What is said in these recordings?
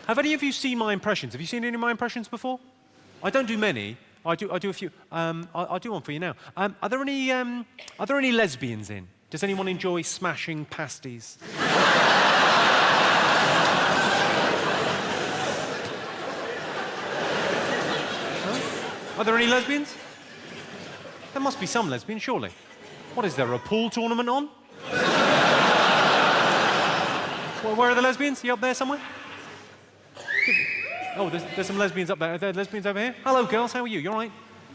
Have any of you seen my impressions? Have you seen any of my impressions before? I don't do many. I do a few. I'll do one for you now. Are there any lesbians in? Does anyone enjoy smashing pasties? No? Are there any lesbians? There must be some lesbians, surely. What is there, a pool tournament on? Well, where are the lesbians? You up there somewhere? Oh, there's some lesbians up there. Are there lesbians over here? Hello, girls. How are you? You all right?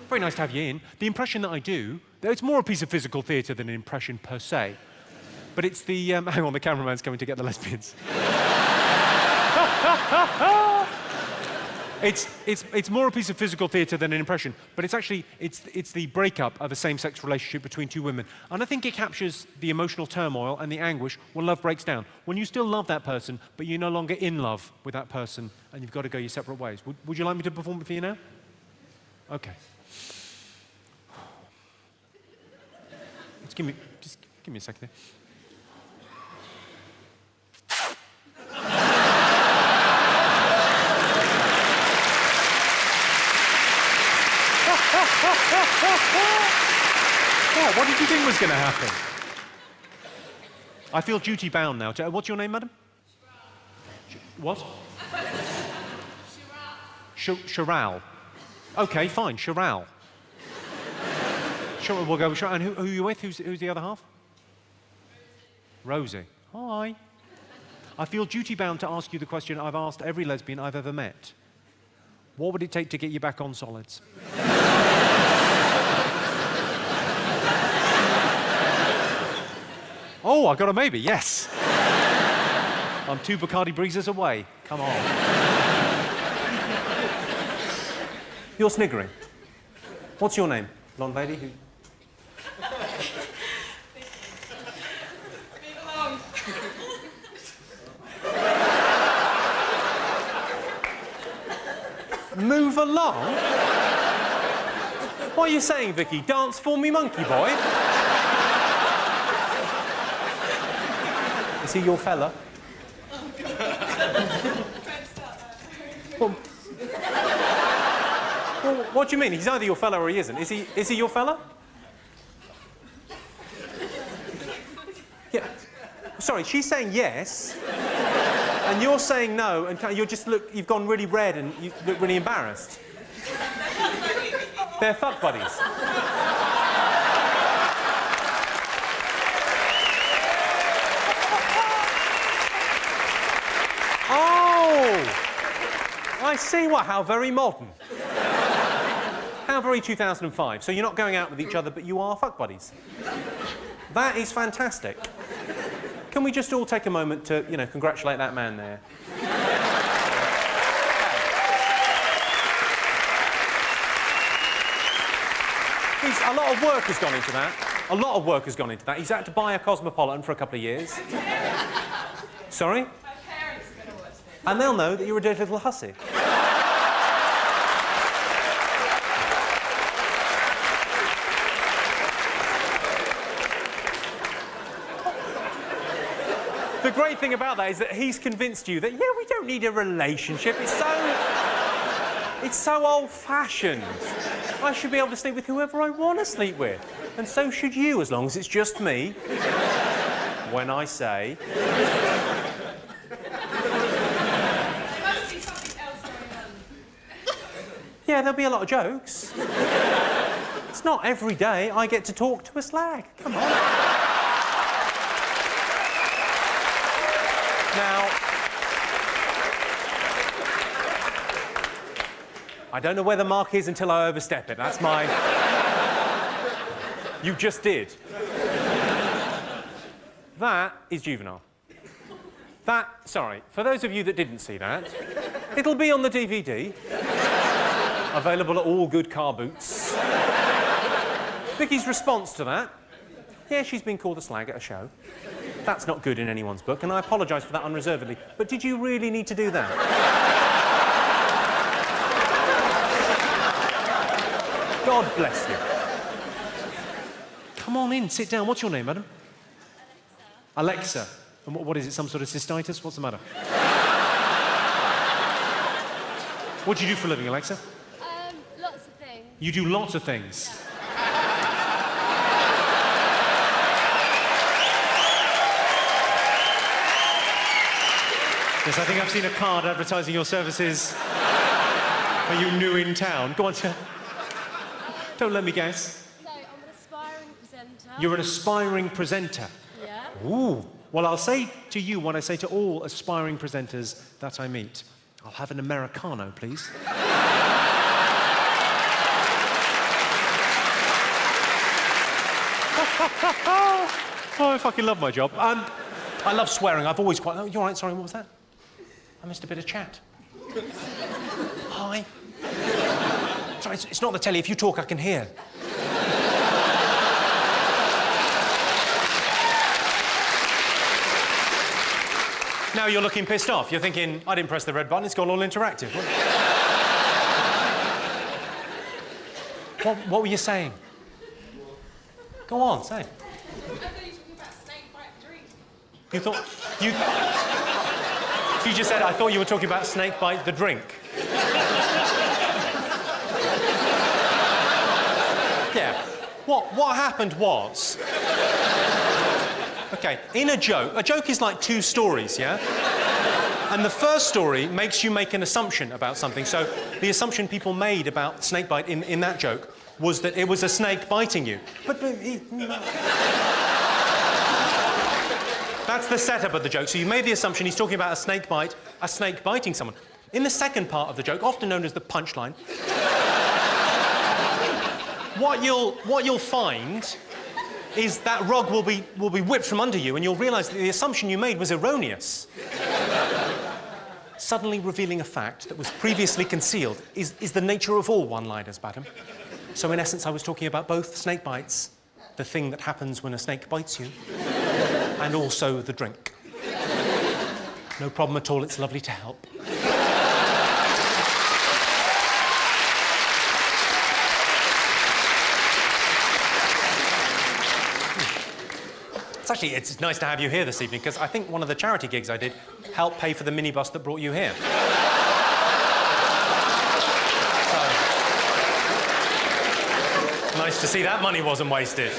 Very nice to have you in. The impression that I do, it's more a piece of physical theatre than an impression per se. But it's the... hang on, the cameraman's coming to get the lesbians. It's more a piece of physical theatre than an impression, but it's actually, it's the breakup of a same-sex relationship between two women. And I think it captures the emotional turmoil and the anguish when love breaks down. When you still love that person, but you're no longer in love with that person, and you've got to go your separate ways. Would you like me to perform it for you now? Okay. Just give me a second here. Oh, what did you think was going to happen? I feel duty-bound now. What's your name, madam? What? Chiral. Okay, fine, Chiral. Sure, we'll go with Chiral. And who are you with? Who's the other half? Rosie. Hi. I feel duty-bound to ask you the question I've asked every lesbian I've ever met. What would it take to get you back on solids? Oh, I got a maybe, yes. I'm 2 Bacardi Breezes away. Come on. You're sniggering. What's your name, blonde lady? Move along? What are you saying, Vicky? Dance for me, monkey boy? Is he your fella? Oh, God. Well, what do you mean? He's either your fella or he isn't. Is he your fella? Yeah. Sorry, she's saying yes, and you're saying no, and you've gone really red and you look really embarrassed. They're fuck buddies. I see. How very modern. How very 2005. So you're not going out with each other, but you are fuck buddies. That is fantastic. Can we just all take a moment to, congratulate that man there? A lot of work has gone into that. A lot of work has gone into that. He's had to buy a Cosmopolitan for a couple of years. Sorry? And they'll know that you're a dirty little hussy. The great thing about that is that he's convinced you that, yeah, we don't need a relationship. It's so old-fashioned. I should be able to sleep with whoever I want to sleep with. And so should you, as long as it's just me. When I say... Yeah, there'll be a lot of jokes. It's not every day I get to talk to a slag. Come on. Now, I don't know where the mark is until I overstep it. That's my... You just did. That is Juvenile. Sorry, for those of you that didn't see that, it'll be on the DVD. Available at all good car boots. Vicky's response to that, yeah, she's been called a slag at a show. That's not good in anyone's book, and I apologise for that unreservedly. But did you really need to do that? God bless you. Come on in, sit down. What's your name, madam? Alexa. And what is it, some sort of cystitis? What's the matter? What do you do for a living, Alexa? Lots of things. You do lots of things. Yes, I think I've seen a card advertising your services. Are you new in town? Go on, don't let me guess. So, I'm an aspiring presenter. You're an aspiring presenter. Yeah. Ooh. Well, I'll say to you what I say to all aspiring presenters that I meet. I'll have an Americano, please. Oh, I fucking love my job. I love swearing. I've always quite... Oh, you're all right, sorry, what was that? I missed a bit of chat. Hi. Sorry, it's not the telly. If you talk, I can hear. Now you're looking pissed off. You're thinking, I didn't press the red button, it's gone all interactive. What were you saying? Go on, say. I thought you were talking about snake bite drink. You thought... You just said, I thought you were talking about snake bite the drink. Yeah. What happened was... OK, in a joke is like two stories, yeah? And the first story makes you make an assumption about something. So the assumption people made about snakebite in that joke was that it was a snake biting you. But that's the setup of the joke. So you made the assumption he's talking about a snake biting someone. In the second part of the joke, often known as the punchline, what you'll find is that rug will be whipped from under you, and you'll realise that the assumption you made was erroneous. Suddenly revealing a fact that was previously concealed is the nature of all one-liners, madam. So in essence, I was talking about both snake bites, the thing that happens when a snake bites you, and also the drink. No problem at all, it's lovely to help. It's nice to have you here this evening, because I think one of the charity gigs I did helped pay for the minibus that brought you here. So, nice to see that money wasn't wasted.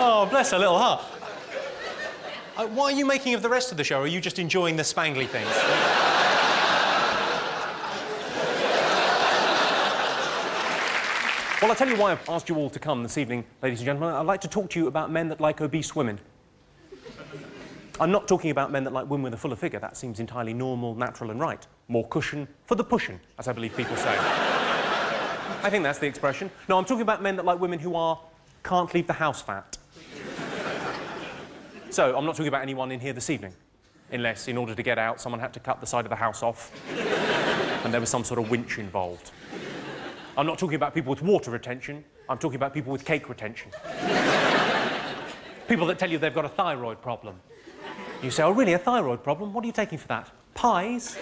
Oh, bless her little heart. What are you making of the rest of the show? Or are you just enjoying the spangly things? Well, I'll tell you why I've asked you all to come this evening, ladies and gentlemen. I'd like to talk to you about men that like obese women. I'm not talking about men that like women with a fuller figure. That seems entirely normal, natural and right. More cushion for the pushing, as I believe people say. I think that's the expression. No, I'm talking about men that like women who can't leave the house fat. So, I'm not talking about anyone in here this evening. Unless, in order to get out, someone had to cut the side of the house off and there was some sort of winch involved. I'm not talking about people with water retention. I'm talking about people with cake retention. People that tell you they've got a thyroid problem. You say, oh, really, a thyroid problem? What are you taking for that? Pies?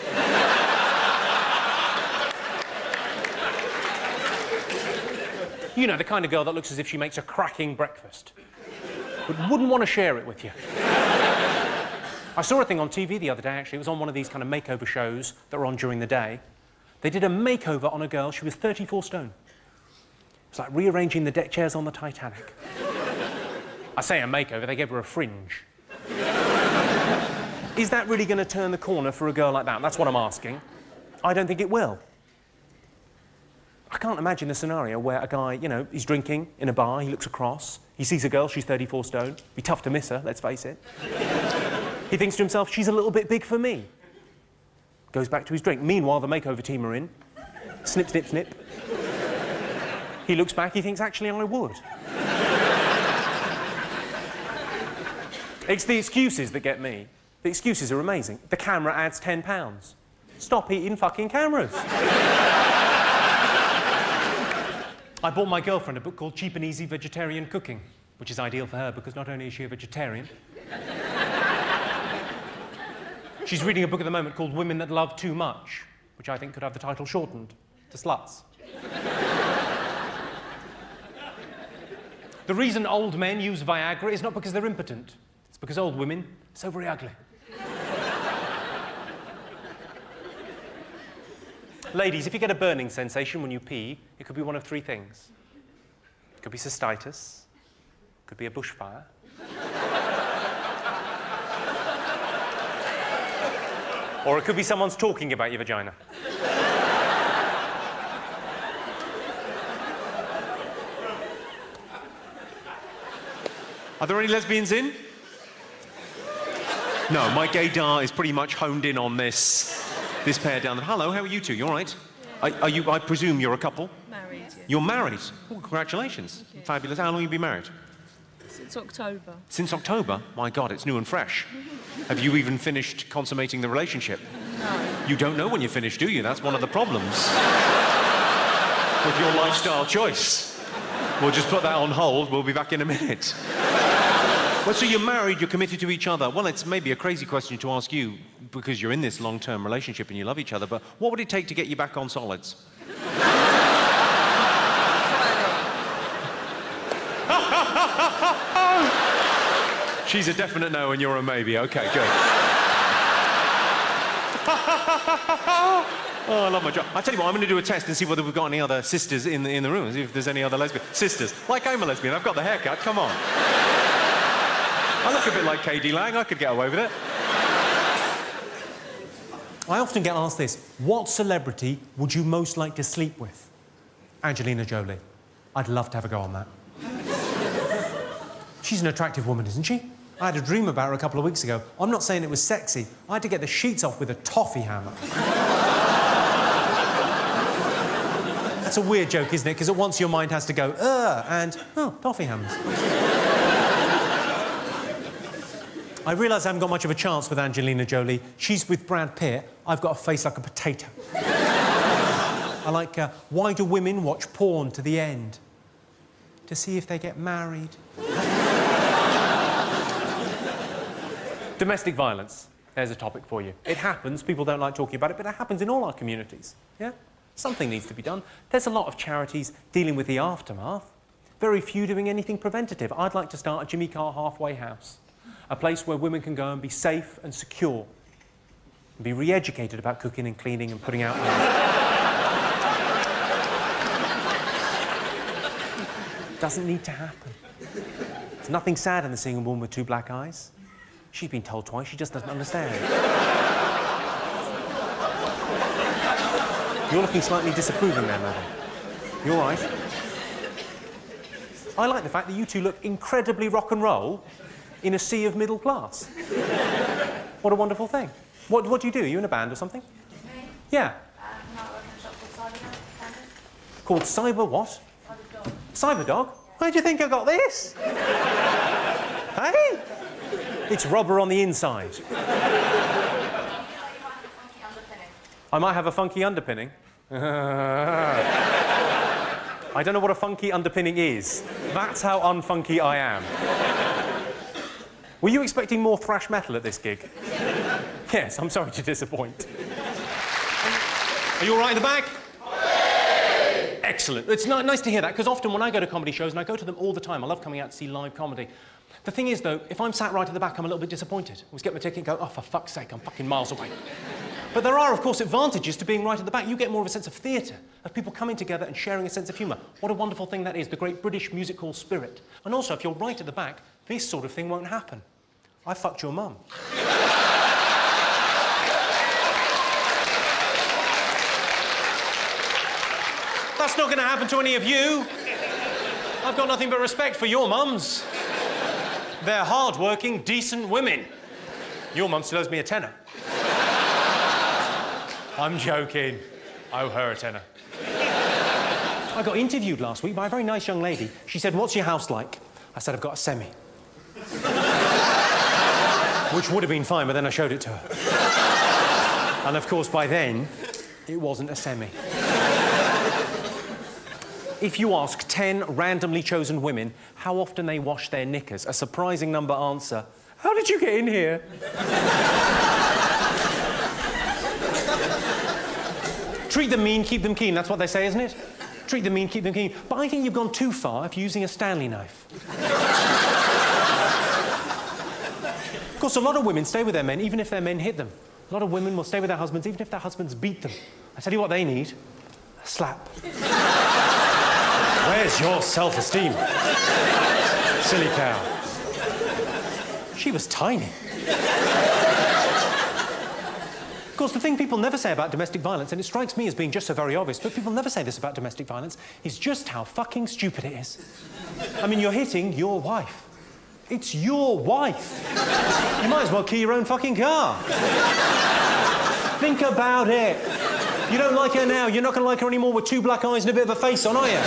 You know, the kind of girl that looks as if she makes a cracking breakfast, but wouldn't want to share it with you. I saw a thing on TV the other day, actually. It was on one of these kind of makeover shows that were on during the day. They did a makeover on a girl. She was 34 stone. It's like rearranging the deck chairs on the Titanic. I say a makeover, they gave her a fringe. Is that really going to turn the corner for a girl like that? That's what I'm asking. I don't think it will. I can't imagine a scenario where a guy, you know, he's drinking in a bar, he looks across, he sees a girl, she's 34 stone. Be tough to miss her, let's face it. He thinks to himself, she's a little bit big for me. Goes back to his drink. Meanwhile, the makeover team are in. Snip, snip, snip. He looks back, he thinks, actually, I would. It's the excuses that get me. The excuses are amazing. The camera adds £10. Stop eating fucking cameras. I bought my girlfriend a book called Cheap and Easy Vegetarian Cooking, which is ideal for her because not only is she a vegetarian, she's reading a book at the moment called Women That Love Too Much, which I think could have the title shortened to Sluts. The reason old men use Viagra is not because they're impotent. It's because old women are so very ugly. Ladies, if you get a burning sensation when you pee, it could be one of three things. It could be cystitis, it could be a bushfire, or it could be someone's talking about your vagina. Are there any lesbians in? No, my gaydar is pretty much honed in on this pair down there. Hello, how are you two? You all right? Yeah. Are you, I presume you're a couple? Married, yeah. You're married? Oh, congratulations. Fabulous. How long have you been married? Since October. Since October? My God, it's new and fresh. Have you even finished consummating the relationship? No. You don't know when you're finished, do you? That's one of the problems with your lifestyle choice. We'll just put that on hold. We'll be back in a minute. Well, so you're married, you're committed to each other. Well, it's maybe a crazy question to ask you because you're in this long-term relationship and you love each other, but what would it take to get you back on solids? She's a definite no and you're a maybe. Okay, good. Oh, I love my job. I tell you what, I'm going to do a test and see whether we've got any other sisters in the room, see if there's any other lesbian sisters. Like I'm a lesbian, I've got the haircut, come on. I look a bit like KD Lang, I could get away with it. I often get asked this, what celebrity would you most like to sleep with? Angelina Jolie. I'd love to have a go on that. She's an attractive woman, isn't she? I had a dream about her a couple of weeks ago. I'm not saying it was sexy. I had to get the sheets off with a toffee hammer. That's a weird joke, isn't it? Because at once your mind has to go, and, oh, toffee hammers. I realise I haven't got much of a chance with Angelina Jolie. She's with Brad Pitt. I've got a face like a potato. I like, why do women watch porn to the end? To see if they get married. Domestic violence. There's a topic for you. It happens, people don't like talking about it, but it happens in all our communities, yeah? Something needs to be done. There's a lot of charities dealing with the aftermath. Very few doing anything preventative. I'd like to start a Jimmy Carr halfway house. A place where women can go and be safe and secure. And be re-educated about cooking and cleaning and putting out... Doesn't need to happen. There's nothing sad in the seeing a woman with two black eyes. She's been told twice, she just doesn't understand. You're looking slightly disapproving there, madam. You all right? I like the fact that you two look incredibly rock and roll in a sea of middle class. What a wonderful thing. What do you do? Are you in a band or something? Me? Yeah. I'm not working in a shop Called called Cyber Cyber what? Cyber Cyberdog? Dog. Where do you think I got this? Hey? It's rubber on the inside. I might have a funky underpinning. I don't know what a funky underpinning is. That's how unfunky I am. Were you expecting more thrash metal at this gig? Yes, I'm sorry to disappoint. Are you all right in the back? Excellent. It's nice to hear that, because often when I go to comedy shows, and I go to them all the time, I love coming out to see live comedy. The thing is, though, if I'm sat right at the back, I'm a little bit disappointed. I always get my ticket and go, oh, for fuck's sake, I'm fucking miles away. But there are, of course, advantages to being right at the back. You get more of a sense of theatre, of people coming together and sharing a sense of humour. What a wonderful thing that is, the great British music hall spirit. And also, if you're right at the back, this sort of thing won't happen. I fucked your mum. That's not going to happen to any of you. I've got nothing but respect for your mums. They're hard-working, decent women. Your mum still owes me a tenner. I'm joking. I owe her a tenner. I got interviewed last week by a very nice young lady. She said, what's your house like? I said, I've got a semi. Which would have been fine, but then I showed it to her. And of course, by then, it wasn't a semi. If you ask 10 randomly chosen women how often they wash their knickers, a surprising number answer, how did you get in here? Treat them mean, keep them keen, that's what they say, isn't it? Treat them mean, keep them keen. But I think you've gone too far if you're using a Stanley knife. course, a lot of women stay with their men even if their men hit them. A lot of women will stay with their husbands even if their husbands beat them. I tell you what they need, a slap. Where's your self-esteem? Silly cow. She was tiny. Of course, the thing people never say about domestic violence, and it strikes me as being just so very obvious, but people never say this about domestic violence, is just how fucking stupid it is. I mean, you're hitting your wife. It's your wife. You might as well key your own fucking car. Think about it. You don't like her now, you're not going to like her anymore with 2 black eyes and a bit of a face on, are you?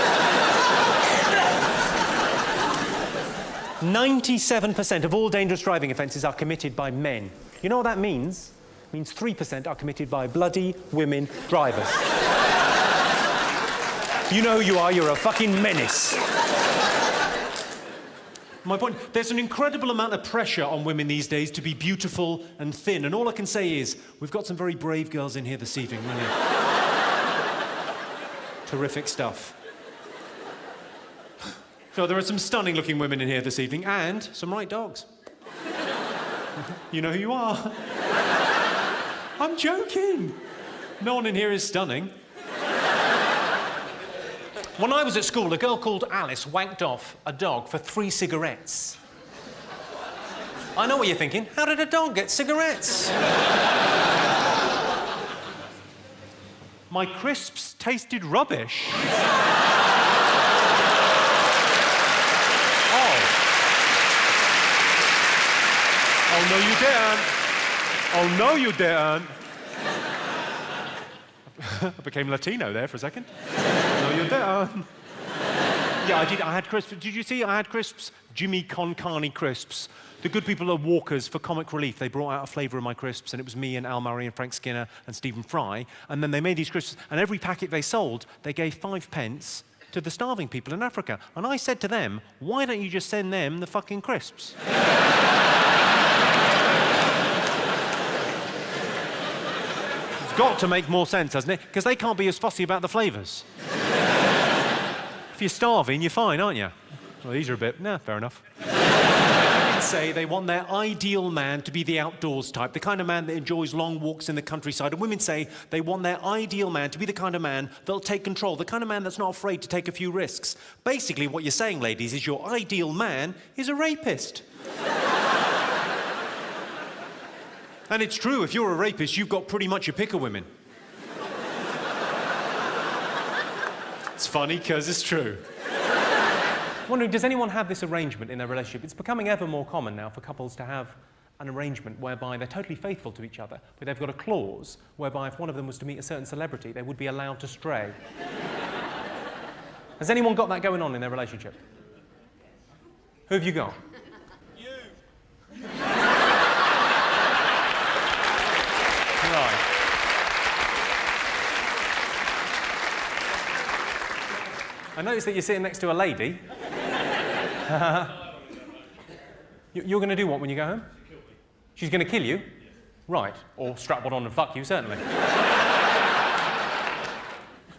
97% of all dangerous driving offences are committed by men. You know what that means? It means 3% are committed by bloody women drivers. You know who you are, you're a fucking menace. My point, there's an incredible amount of pressure on women these days to be beautiful and thin, and all I can say is, we've got some very brave girls in here this evening, really. Terrific stuff. So there are some stunning-looking women in here this evening, and some right dogs. You know who you are. I'm joking. No one in here is stunning. When I was at school, a girl called Alice wanked off a dog for 3 cigarettes. I know what you're thinking. How did a dog get cigarettes? My crisps tasted rubbish. Oh, no, you didn't. Oh, no, you didn't. I became Latino there for a second. No, you didn't. Yeah, I did. I had crisps. Did you see I had crisps? Jimmy Con Carne crisps. The good people at Walker's, for comic relief, they brought out a flavour of my crisps, and it was me and Al Murray and Frank Skinner and Stephen Fry. And then they made these crisps, and every packet they sold, they gave 5 pence to the starving people in Africa. And I said to them, why don't you just send them the fucking crisps? It's got to make more sense, hasn't it? Because they can't be as fussy about the flavours. If you're starving, you're fine, aren't you? Well, these are a bit... Nah, fair enough. Women say they want their ideal man to be the outdoors type, the kind of man that enjoys long walks in the countryside. And women say they want their ideal man to be the kind of man that'll take control, the kind of man that's not afraid to take a few risks. Basically, what you're saying, ladies, is your ideal man is a rapist. And it's true, if you're a rapist, you've got pretty much your pick of women. It's funny, because it's true. I'm wondering, does anyone have this arrangement in their relationship? It's becoming ever more common now for couples to have an arrangement whereby they're totally faithful to each other, but they've got a clause whereby if one of them was to meet a certain celebrity, they would be allowed to stray. Has anyone got that going on in their relationship? Who have you got? You. Right. I noticed that you're sitting next to a lady. You're going to do what when you go home? She's going to kill you? Right. Or strap one on and fuck you, certainly.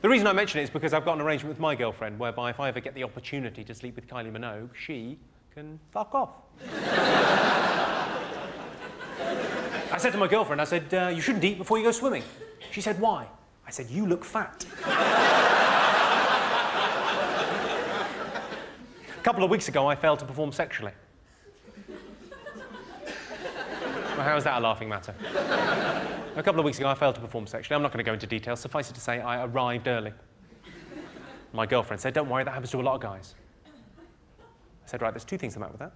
The reason I mention it is because I've got an arrangement with my girlfriend whereby if I ever get the opportunity to sleep with Kylie Minogue, she can fuck off. I said to my girlfriend, I said, you shouldn't eat before you go swimming. She said, why? I said, you look fat. A couple of weeks ago, I failed to perform sexually. Well, how is that a laughing matter? A couple of weeks ago, I failed to perform sexually. I'm not going to go into details. Suffice it to say, I arrived early. My girlfriend said, don't worry, that happens to a lot of guys. I said, right, there's 2 things the matter with that.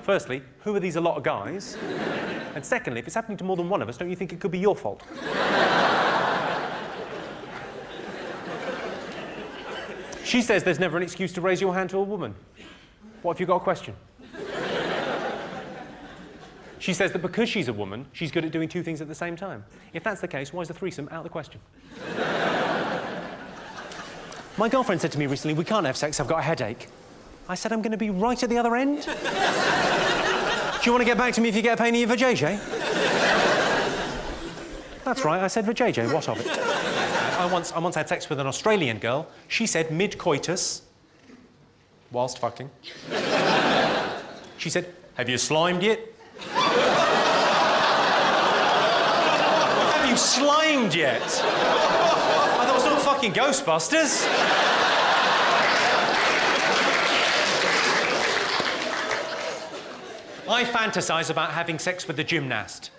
Firstly, who are these a lot of guys? And secondly, if it's happening to more than one of us, don't you think it could be your fault? She says there's never an excuse to raise your hand to a woman. What if you've got a question? She says that because she's a woman, she's good at doing 2 things at the same time. If that's the case, why is the threesome out of the question? My girlfriend said to me recently, we can't have sex, I've got a headache. I said, I'm going to be right at the other end. Do you want to get back to me if you get a pain in your vajayjay? That's right, I said vajayjay, what of it? I once had sex with an Australian girl. She said mid-coitus, whilst fucking. She said, have you slimed yet? Have you slimed yet? I thought it was not fucking Ghostbusters. I fantasise about having sex with a gymnast.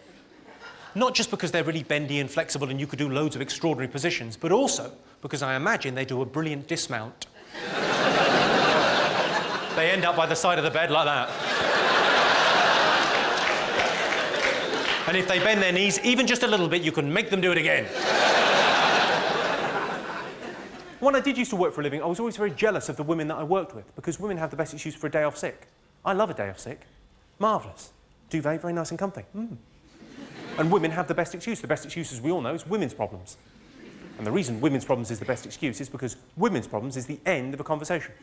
Not just because they're really bendy and flexible and you could do loads of extraordinary positions, but also because I imagine they do a brilliant dismount. They end up by the side of the bed like that. And if they bend their knees even just a little bit, you can make them do it again. When I did used to work for a living, I was always very jealous of the women that I worked with, because women have the best excuse for a day off sick. I love a day off sick. Marvellous. Duvet, very nice and comfy. And women have the best excuse. The best excuse, as we all know, is women's problems. And the reason women's problems is the best excuse is because women's problems is the end of a conversation.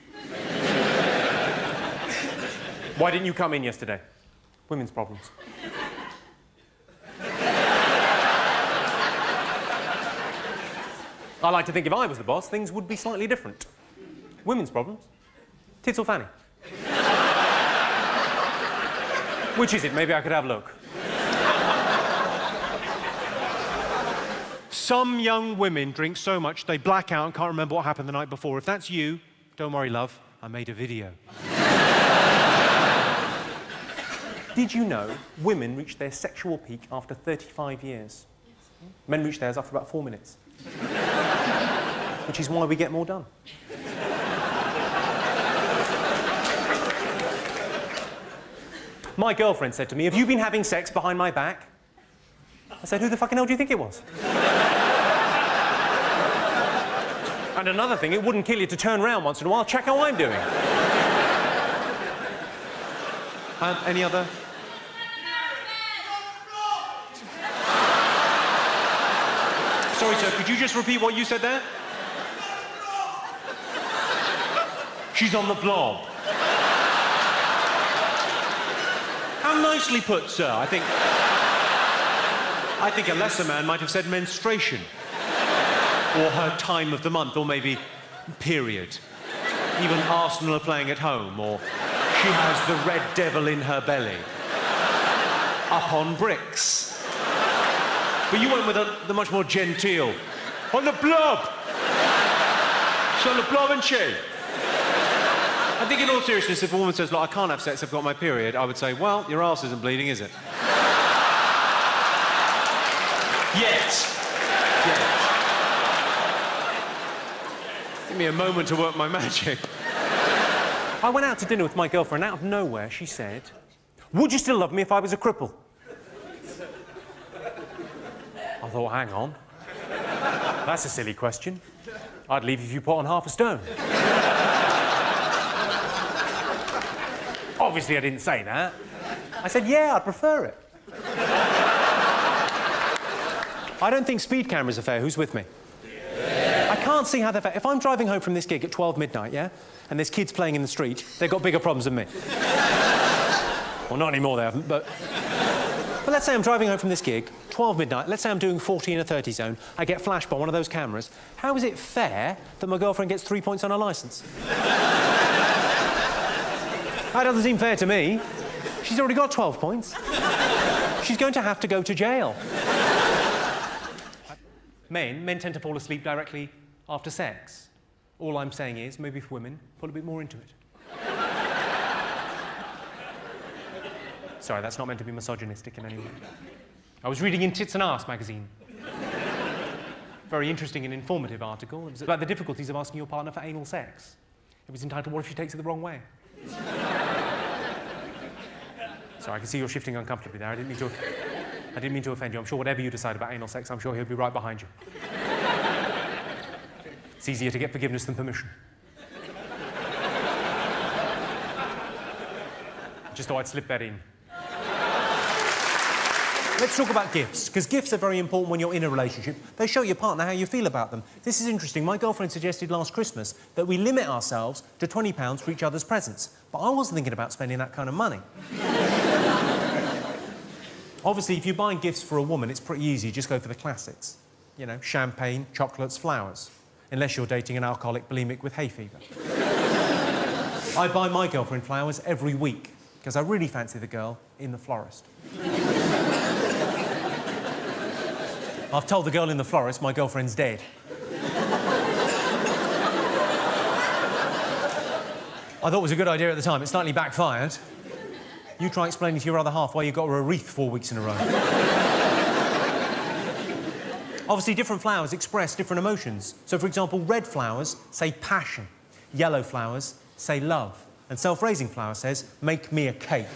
Why didn't you come in yesterday? Women's problems. I like to think if I was the boss, things would be slightly different. Women's problems? Tits or fanny? Which is it? Maybe I could have a look. Some young women drink so much they black out and can't remember what happened the night before. If that's you, don't worry, love. I made a video. Did you know women reach their sexual peak after 35 years? Men reach theirs after about 4 minutes. Which is why we get more done. My girlfriend said to me, "Have you been having sex behind my back?" I said, "Who the fucking hell do you think it was?" And another thing, it wouldn't kill you to turn around once in a while, check how I'm doing. Any other? Sorry, sir, could you just repeat what you said there? She's on the blob. How nicely put, sir. I think a lesser man might have said menstruation. Or her time of the month, or maybe period. Even Arsenal are playing at home, or she has the red devil in her belly. Up on bricks. But you went with the much more genteel. On the blob! She's on the blob, isn't she? I think in all seriousness, if a woman says, "Look, I can't have sex, I've got my period," I would say, "Well, your arse isn't bleeding, is it?" Yet. Give me a moment to work my magic. I went out to dinner with my girlfriend, and out of nowhere she said, "Would you still love me if I was a cripple?" I thought, hang on. That's a silly question. I'd leave if you put on half a stone. Obviously, I didn't say that. I said, yeah, I'd prefer it. I don't think speed cameras are fair. Who's with me? I can't see how they're fair. If I'm driving home from this gig at 12 midnight, yeah, and there's kids playing in the street, they've got bigger problems than me. Well, not anymore, they haven't, but let's say I'm driving home from this gig, 12 midnight, let's say I'm doing 40 in a 30 zone, I get flashed by one of those cameras. How is it fair that my girlfriend gets 3 points on her licence? That doesn't seem fair to me. She's already got 12 points. She's going to have to go to jail. Men tend to fall asleep directly after sex. All I'm saying is, maybe for women, put a bit more into it. Sorry, that's not meant to be misogynistic in any way. I was reading in Tits and Arse magazine. Very interesting and informative article. It was about the difficulties of asking your partner for anal sex. It was entitled, "What if she takes it the wrong way?" Sorry, I can see you're shifting uncomfortably there. I didn't mean to offend you. I'm sure whatever you decide about anal sex, I'm sure he'll be right behind you. It's easier to get forgiveness than permission. Just thought I'd slip that in. Let's talk about gifts, because gifts are very important when you're in a relationship. They show your partner how you feel about them. This is interesting. My girlfriend suggested last Christmas that we limit ourselves to £20 for each other's presents. But I wasn't thinking about spending that kind of money. Obviously, if you're buying gifts for a woman, it's pretty easy. Just go for the classics. You know, champagne, chocolates, flowers. Unless you're dating an alcoholic bulimic with hay fever. I buy my girlfriend flowers every week. because I really fancy the girl in the florist. I've told the girl in the florist my girlfriend's dead. I thought it was a good idea at the time. It slightly backfired. You try explaining to your other half why you got her a wreath 4 weeks in a row. Obviously, different flowers express different emotions. So, for example, red flowers say passion. Yellow flowers say love. And self-raising flower says, make me a cake.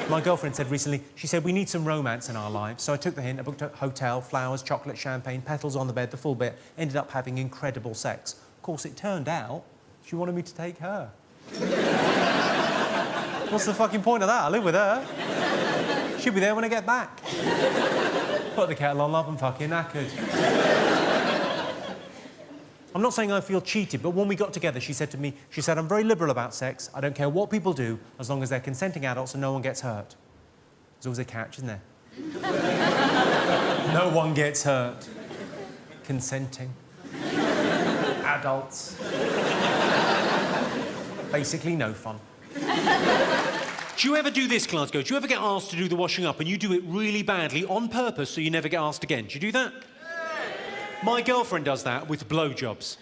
My girlfriend said recently, she said, we need some romance in our lives. So I took the hint, I booked a hotel, flowers, chocolate, champagne, petals on the bed, the full bit. Ended up having incredible sex. Of course, it turned out she wanted me to take her. What's the fucking point of that? I live with her. She'll be there when I get back. Put the kettle on, love, and fucking knackered. I'm not saying I feel cheated, but when we got together, she said to me, she said, I'm very liberal about sex. I don't care what people do, as long as they're consenting adults and no one gets hurt. There's always a catch, isn't there? No one gets hurt. Consenting. Adults. Basically, no fun. Do you ever do this, Glasgow? Do you ever get asked to do the washing up and you do it really badly on purpose so you never get asked again? Do you do that? My girlfriend does that with blowjobs.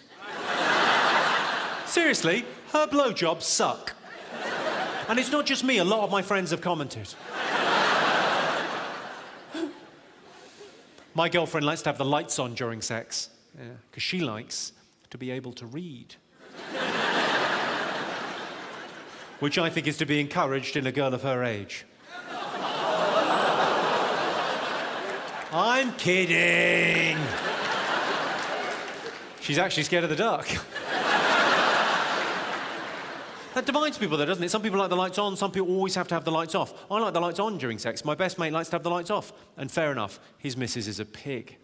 Seriously, her blowjobs suck. And it's not just me, a lot of my friends have commented. My girlfriend likes to have the lights on during sex, because she likes to be able to read. Which I think is to be encouraged in a girl of her age. I'm kidding. She's actually scared of the dark. That divides people, though, doesn't it? Some people like the lights on, some people always have to have the lights off. I like the lights on during sex. My best mate likes to have the lights off. And fair enough, his missus is a pig.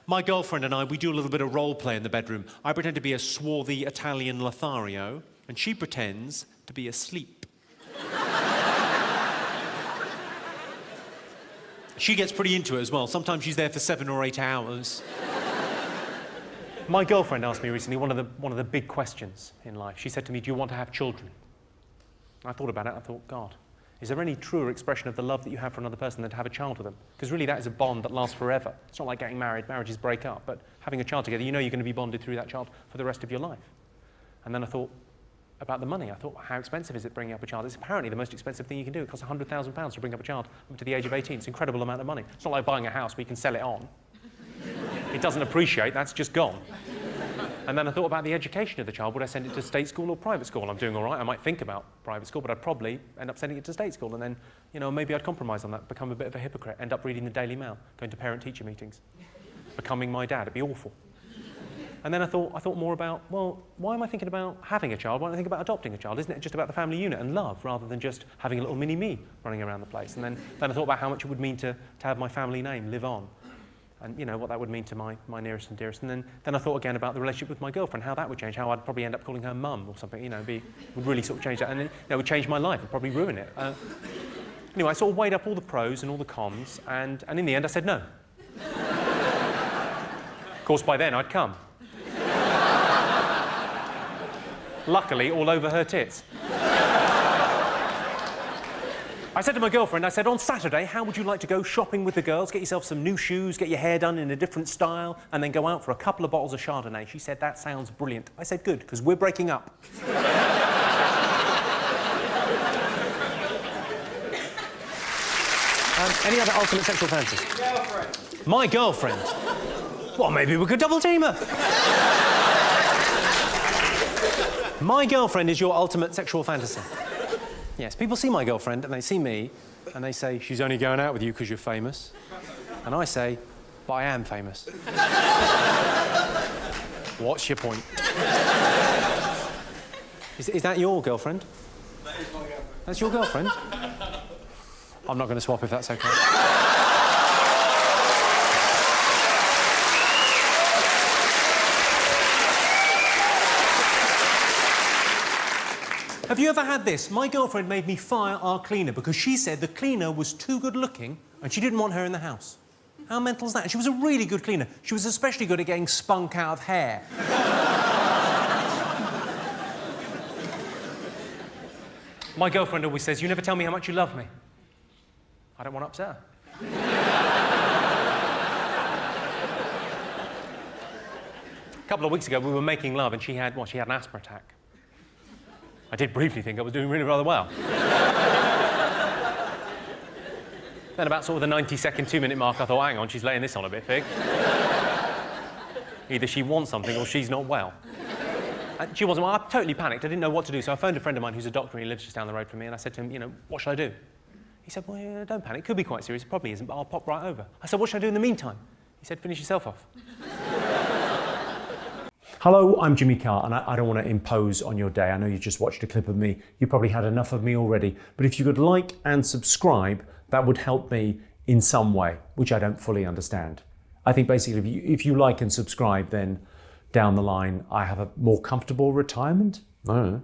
My girlfriend and I, we do a little bit of role play in the bedroom. I pretend to be a swarthy Italian Lothario, and she pretends to be asleep. She gets pretty into it as well. Sometimes she's there for 7 or 8 hours. My girlfriend asked me recently one of the big questions in life. She said to me, do you want to have children? I thought about it. I thought, God, is there any truer expression of the love that you have for another person than to have a child with them? Because really that is a bond that lasts forever. It's not like getting married. Marriages break up. But having a child together, you know you're going to be bonded through that child for the rest of your life. And then I thought about the money. I thought, how expensive is it bringing up a child? It's apparently the most expensive thing you can do. It costs £100,000 to bring up a child up to the age of 18. It's an incredible amount of money. It's not like buying a house where you can sell it on. It doesn't appreciate, that's just gone. And then I thought about the education of the child. Would I send it to state school or private school? I'm doing all right. I might think about private school, but I'd probably end up sending it to state school. And then, you know, maybe I'd compromise on that, become a bit of a hypocrite, end up reading the Daily Mail, going to parent-teacher meetings, becoming my dad. It'd be awful. And then I thought more about, well, why am I thinking about having a child? Why don't I think about adopting a child? Isn't it just about the family unit and love, rather than just having a little mini-me running around the place? And then I thought about how much it would mean to have my family name live on. And, you know, what that would mean to my nearest and dearest. And then I thought again about the relationship with my girlfriend, how that would change, how I'd probably end up calling her mum or something, you know, would really sort of change that. And then, it would change my life, it'd probably ruin it. Anyway, I sort of weighed up all the pros and all the cons, and in the end I said no. Of course, by then I'd come. Luckily, all over her tits. I said to my girlfriend, I said, on Saturday, how would you like to go shopping with the girls, get yourself some new shoes, get your hair done in a different style, and then go out for a couple of bottles of Chardonnay? She said, that sounds brilliant. I said, good, because we're breaking up. Any other ultimate sexual fantasies? Girlfriend. My girlfriend? Well, maybe we could double team her. My girlfriend is your ultimate sexual fantasy. Yes, people see my girlfriend and they see me and they say, she's only going out with you because you're famous. And I say, but I am famous. What's your point? Is that your girlfriend? That is my girlfriend. That's your girlfriend? I'm not going to swap if that's okay. Have you ever had this? My girlfriend made me fire our cleaner because she said the cleaner was too good looking and she didn't want her in the house. How mental is that? And she was a really good cleaner. She was especially good at getting spunk out of hair. My girlfriend always says, you never tell me how much you love me. I don't want to upset her. A couple of weeks ago, we were making love and she had an asthma attack. I did briefly think I was doing really rather well. Then about sort of the 90-second, 2-minute mark, I thought, hang on, she's laying this on a bit thick. Either she wants something or she's not well. And she wasn't well. I totally panicked. I didn't know what to do, so I phoned a friend of mine who's a doctor and he lives just down the road from me, and I said to him, you know, what should I do? He said, well, yeah, don't panic. It could be quite serious. It probably isn't, but I'll pop right over. I said, what should I do in the meantime? He said, finish yourself off. Hello, I'm Jimmy Carr, and I don't want to impose on your day. I know you just watched a clip of me. You probably had enough of me already. But if you could like and subscribe, that would help me in some way, which I don't fully understand. I think basically if you like and subscribe, then down the line, I have a more comfortable retirement. I don't know.